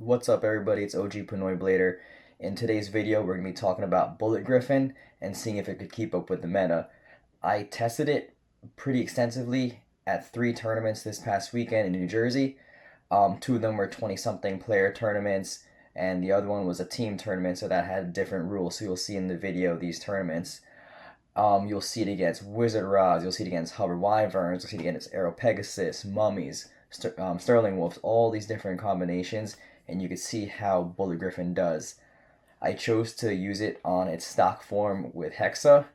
What's up everybody, it's OG Pinoy Blader. In today's video we're going to be talking about Bullet Griffon and seeing if it could keep up with the meta. I tested it pretty extensively at 3 tournaments this past weekend in New Jersey. Two of them were 20 something player tournaments and the other one was a team tournament, so that had different rules. So you'll see in the video these tournaments. You'll see it against Wizard Rods, you'll see it against Hover Wyverns, you'll see it against Aero Pegasus, Mummies, Sterling Wolves, all these different combinations, and you can see how Bullet Griffon does. I chose to use it on its stock form with Hexa,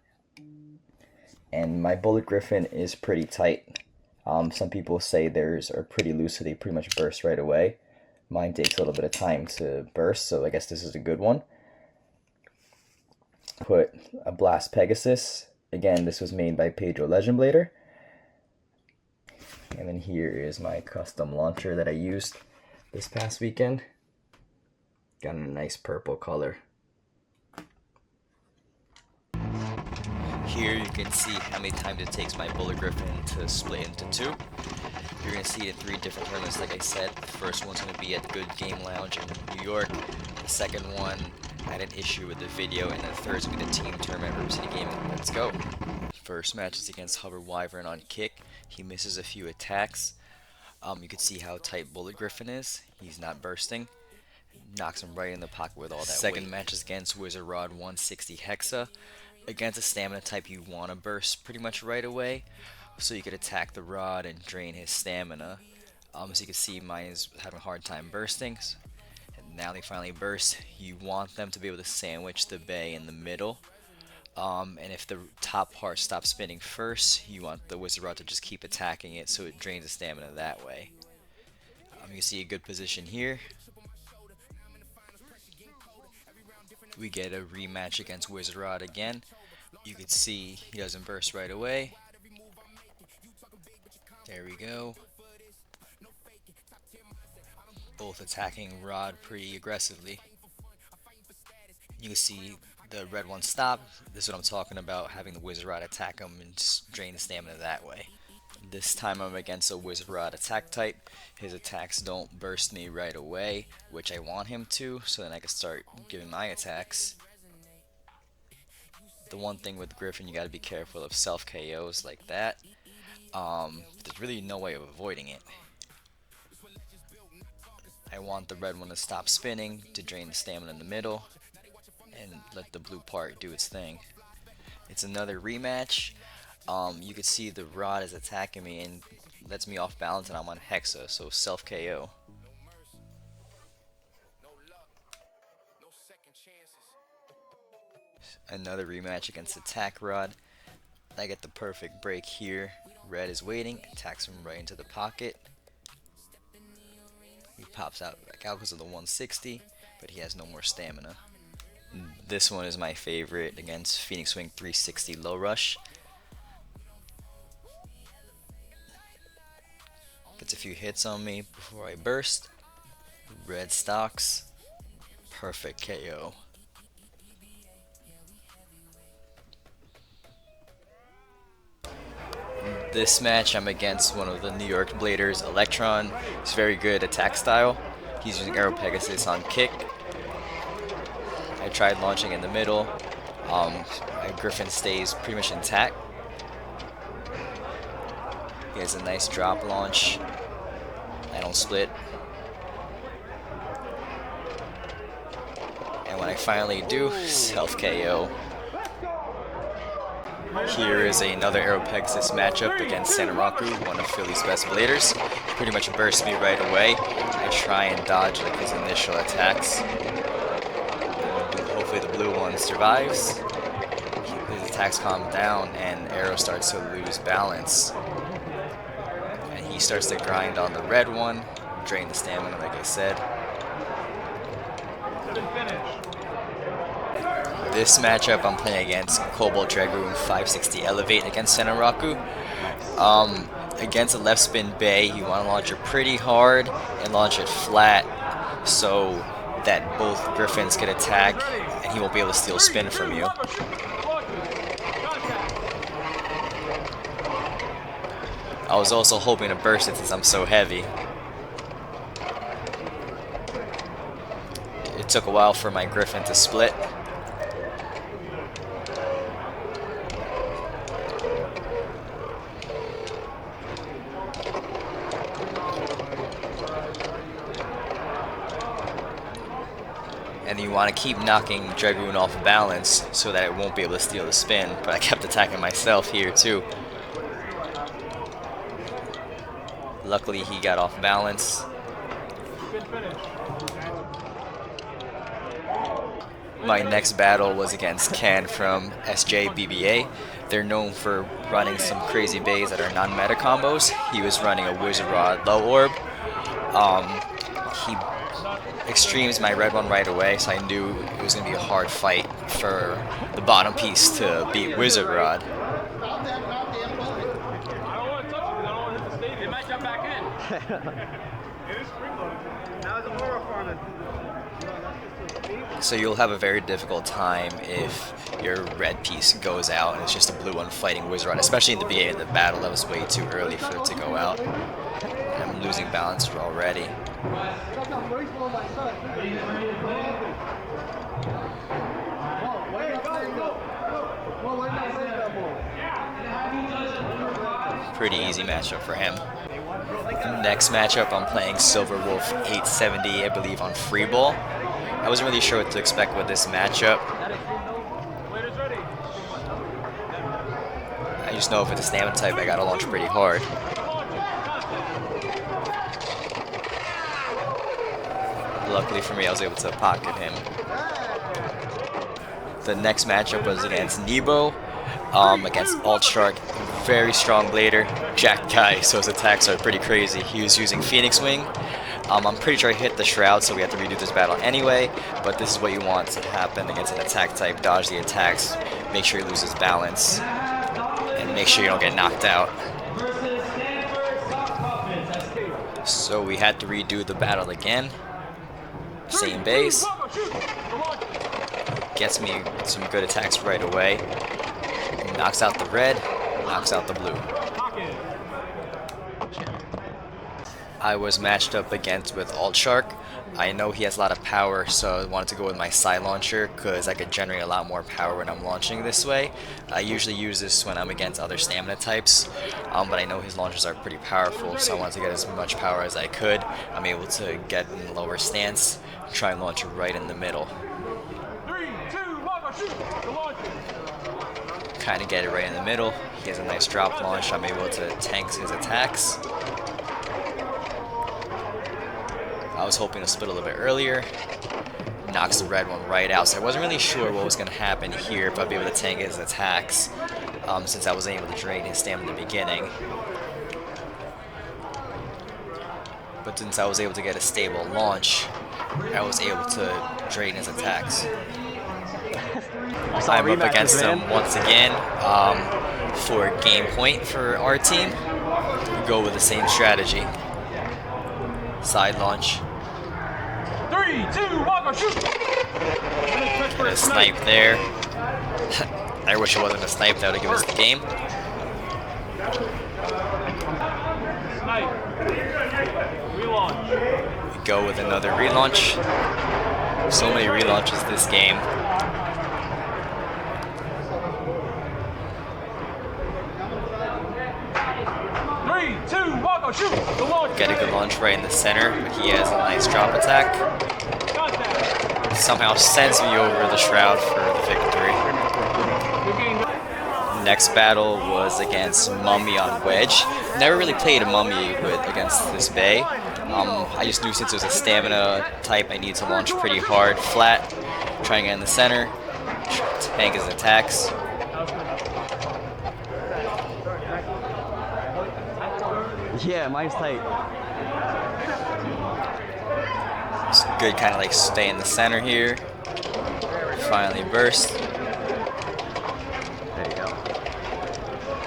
and my Bullet Griffon is pretty tight. Some people say theirs are pretty loose, so they pretty much burst right away. Mine takes a little bit of time to burst, so I guess this is a good one. Put a Blast Pegasus. Again, this was made by Pedro Legend Blader. And then here is my custom launcher that I used this past weekend. Got a nice purple color. Here you can see how many times it takes my Bullet Griffon to split into two. You're going to see it in 3 different tournaments, like I said. The first one's going to be at Good Game Lounge in New York. The second one, I had an issue with the video, and the third is going to be the team tournament, River City Gaming. Let's go. First match is against Hover Wyvern on kick. He misses a few attacks. You can see how tight Bullet Griffon is. He's not bursting. Knocks him right in the pocket with all that Second weight. Match is against Wizard Rod 160 Hexa. Against a stamina type, you want to burst pretty much right away, so you could attack the rod and drain his stamina. As you can see, mine is having a hard time bursting. And now they finally burst. You want them to be able to sandwich the bay in the middle. And if the top part stops spinning first, you want the Wizard Rod to just keep attacking it so it drains the stamina that way. You can see a good position here. We get a rematch against Wizard Rod again. You can see he doesn't burst right away. There we go. Both attacking Rod pretty aggressively. You can see the red one stop. This is what I'm talking about, having the Wizard Rod attack him and just drain the stamina that way. This time I'm against a Wizard Rod attack type. His attacks don't burst me right away, which I want him to, so then I can start giving my attacks. The one thing with Griffon, you gotta be careful of self KOs like that. There's really no way of avoiding it. I want the red one to stop spinning, to drain the stamina in the middle, and let the blue part do its thing. It's another rematch. You can see the rod is attacking me and lets me off balance, and I'm on Hexa, so self KO. Another rematch against attack rod. I get the perfect break here. Red is waiting, attacks him right into the pocket. He pops out back out because of the 160, but he has no more stamina. This one is my favorite against Phoenix Wing 360 Low Rush. Gets a few hits on me before I burst. Red stocks. Perfect KO. This match I'm against one of the New York Bladers, Electron. He's very good attack style. He's using Aero Pegasus on kick. I tried launching in the middle. My Griffon stays pretty much intact. He has a nice drop launch. I don't split. And when I finally do, self KO. Here is another Aero Pegasus matchup against Sanaraku, one of Philly's best bladers. Pretty much bursts me right away. I try and dodge like his initial attacks. Hopefully the blue one survives. His attacks calm down and Aero starts to lose balance. And he starts to grind on the red one, drain the stamina like I said. This matchup I'm playing against Cobalt Dragoon 560 Elevate against Sanaraku. Against a left spin bay, you want to launch it pretty hard and launch it flat so that both Griffons can attack and he won't be able to steal spin from you. I was also hoping to burst it since I'm so heavy. It took a while for my Griffin to split. And you want to keep knocking Dragoon off balance so that it won't be able to steal the spin, but I kept attacking myself here too. Luckily he got off balance. My next battle was against Ken from SJBBA. They're known for running some crazy bays that are non-meta combos. He was running a Wizard Rod low orb. He extremes my red one right away, so I knew it was going to be a hard fight for the bottom piece to beat Wizard Rod. So you'll have a very difficult time if your red piece goes out and it's just a blue one fighting Wizard Rod, especially in the beginning of the battle. That was way too early for it to go out. And I'm losing balance already. Pretty easy matchup for him. Next matchup, I'm playing Silver Wolf 870, I believe, on free ball. I wasn't really sure what to expect with this matchup. I just know if it's a stamina type, I gotta launch pretty hard. Luckily for me, I was able to pocket him. The next matchup was against NEBO, against Alt Shark. Very strong blader, jack guy, so his attacks are pretty crazy. He was using Phoenix Wing. I'm pretty sure I hit the Shroud, so we have to redo this battle anyway, but this is what you want to happen against an attack type. Dodge the attacks, make sure he loses balance, and make sure you don't get knocked out. So we had to redo the battle again. Same base. Gets me some good attacks right away. Knocks out the red, knocks out the blue. I was matched up against with Alt Shark. I know he has a lot of power, so I wanted to go with my side launcher because I could generate a lot more power when I'm launching this way. I usually use this when I'm against other stamina types, but I know his launchers are pretty powerful, so I wanted to get as much power as I could. I'm able to get in a lower stance, try and launch it right in the middle. 3, 2, 1, shoot! Kind of get it right in the middle. He has a nice drop launch. I'm able to tank his attacks. I was hoping to split a little bit earlier. Knocks the red one right out. So I wasn't really sure what was going to happen here, if I'd be able to tank his attacks, since I wasn't able to drain his stamina in the beginning. But since I was able to get a stable launch, I was able to drain his attacks. I'm up against him once again for game point for our team. We go with the same strategy. Side launch. 3, 2, 1, shoot! And a snipe there. I wish it wasn't a snipe, that would give us the game. Snipe. Relaunch. We go with another relaunch. So many relaunches this game. Get a good launch right in the center, but he has a nice drop attack. Somehow sends me over the Shroud for the victory. Next battle was against Mummy on Wedge. Never really played a Mummy against this Bay. I just knew since it was a stamina type, I needed to launch pretty hard, flat, try and get in the center, tank his attacks. Yeah, mine's tight. It's good, kind of like stay in the center here. Finally burst. There you go.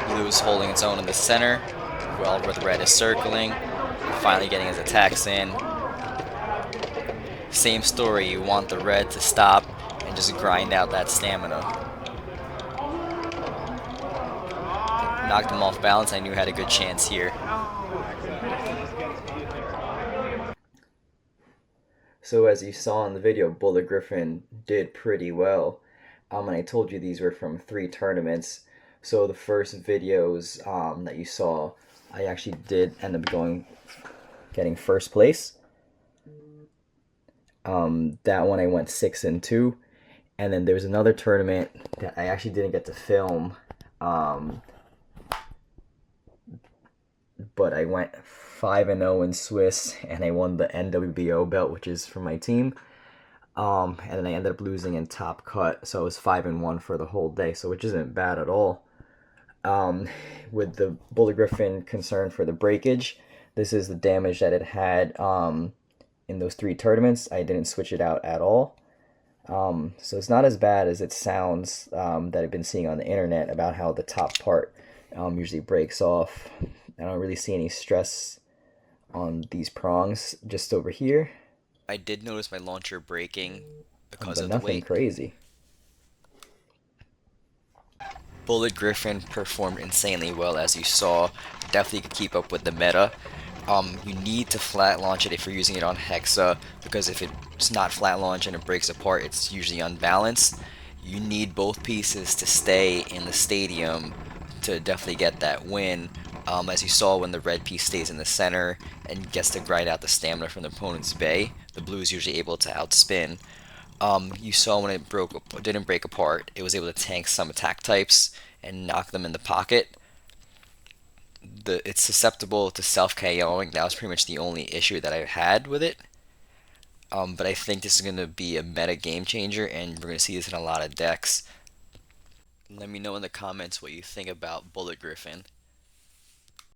Blue is holding its own in the center, well, where the red is circling. Finally getting his attacks in. Same story, you want the red to stop and just grind out that stamina. Knocked him off balance, I knew I had a good chance here. So as you saw in the video, Bullet Griffon did pretty well. And I told you these were from 3 tournaments. So the first videos that you saw, I actually did end up getting first place. That one I went 6-2. And then there's another tournament that I actually didn't get to film. But I went 5-0 in Swiss, and I won the NWBO belt, which is for my team. And then I ended up losing in top cut, so I was 5-1 for the whole day, so which isn't bad at all. With the Bullet Griffon concerned for the breakage, this is the damage that it had in those 3 tournaments. I didn't switch it out at all. So it's not as bad as it sounds that I've been seeing on the internet about how the top part usually breaks off. I don't really see any stress on these prongs just over here. I did notice my launcher breaking because But of the nothing weight. crazy. Bullet Griffon performed insanely well, as you saw. Definitely could keep up with the meta. You need to flat launch it if you're using it on Hexa, because if it's not flat launch and it breaks apart, it's usually unbalanced. You need both pieces to stay in the stadium to definitely get that win. As you saw, when the red piece stays in the center and gets to grind out the stamina from the opponent's bay, the blue is usually able to outspin. You saw when it didn't break apart, it was able to tank some attack types and knock them in the pocket. It's susceptible to self-KOing. That was pretty much the only issue that I had with it. But I think this is going to be a meta game changer, and we're going to see this in a lot of decks. Let me know in the comments what you think about Bullet Griffon.